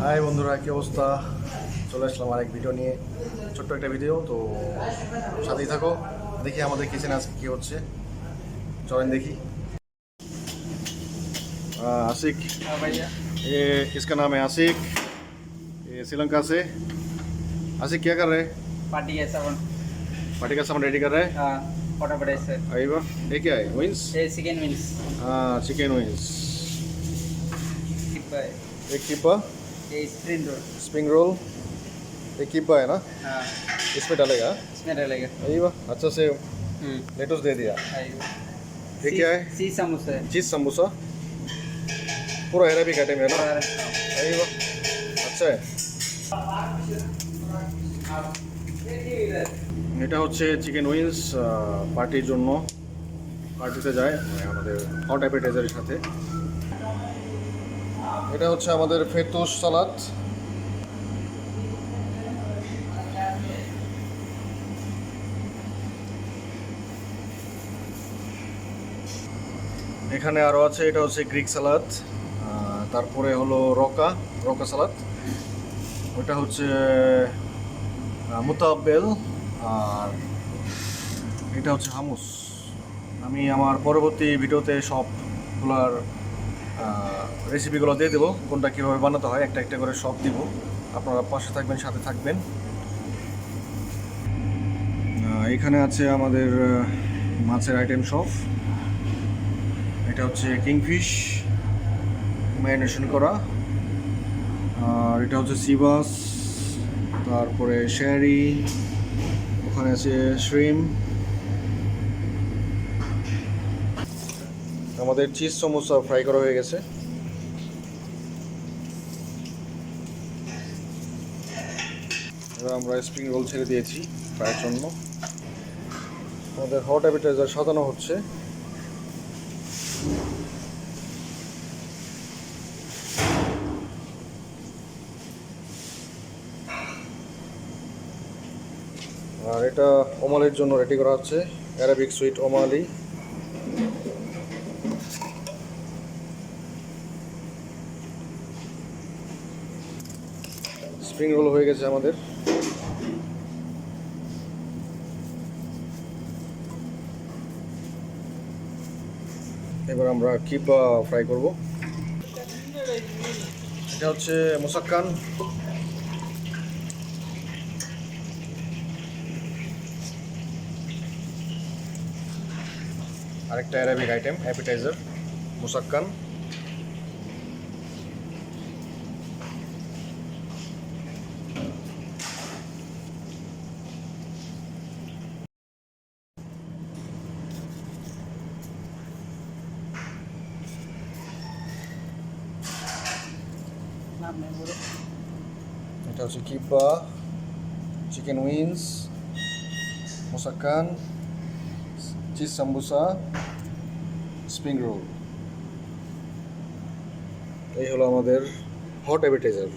High বন্ধুরা, কি অবস্থা? চলে আসলাম আরেক ভিডিও নিয়ে, ছোট্ট একটা ভিডিও। তো সাথেই থাকো, দেখি আমাদের কিচেনে আজকে কি হচ্ছে। চলেন দেখি। आशिक, हाँ भैया। ये इसका नाम है आशिक, ये श्रीलंका से। आशिक क्या कर रहे हैं? पार्टी है सावन। पार्टी का सामान रेडी कर रहे हैं। हाँ फटाफट से। अरे वाह, ये क्या है? विंग्स? ये चिकन विंग्स। हाँ, चिकन विंग्स। किब्बा है। एक किब्बा, ये स्प्रिंग रोल। Spring roll. एक किब्बा है ना, हाँ इसमें डालेगा। इसमें डालेगा। अरे वाह, अच्छा से लेटस दे दिया। ये क्या है? सी समोसा है। चीज़ समोसा, पूरा अरेबिक आइटम है ना। और अरे वाह, अच्छा है। এটা হচ্ছে চিকেন উইংস, পার্টির জন্য। পার্টিতে যায় আমাদের হট অ্যাপেটাইজারের সাথে। এটা হচ্ছে আমাদের ফেতুশ সালাদ। এখানে আরও আছে, এটা হচ্ছে গ্রিক সালাদ। তারপরে হলো রকা রকা সালাদ। ওটা হচ্ছে মুতাব্বেল। আর এটা হচ্ছে হামুস। আমি আমার পরবর্তী ভিডিওতে সবগুলার রেসিপিগুলো দিয়ে দেবো, কোনটা কীভাবে বানাতে হয় একটা একটা করে সব দিব। আপনারা পাশে থাকবেন, সাথে থাকবেন। এখানে আছে আমাদের মাছের আইটেম সব। এটা হচ্ছে কিংফিশ ম্যারিনেশন করা। আর এটা হচ্ছে সিবাস, তারপরে শেরি, ওখানে আছে শ্রিম। আমাদের চিজ সমোসা ফ্রাই করা হয়ে গেছে। এবার আমরা স্প্রিং রোল ছেড়ে দিয়েছি ফ্রাইয়ের জন্য। আমাদের হট অ্যাপেটাইজার সাজানো হচ্ছে। আর এটা ওমালির জন্য রেডি করা হচ্ছে, অ্যারাবিক সুইট ওমালি। স্প্রিং রোল হয়ে গেছে আমাদের। এবার আমরা কিব্বা ফ্রাই করব। এটা হচ্ছে মুসাক্কান। আরেকটা অ্যারাবিক আইটেম, অ্যাপিটাইজার, মুসাক্কান। नाम नहीं बोलो। এটা হচ্ছে কিব্বা, চিকেন উইংস, মুসাক্কান, চিজ সাম্বুসা, স্প্রিং রোল। এই হলো আমাদের হট অ্যাপেটাইজার।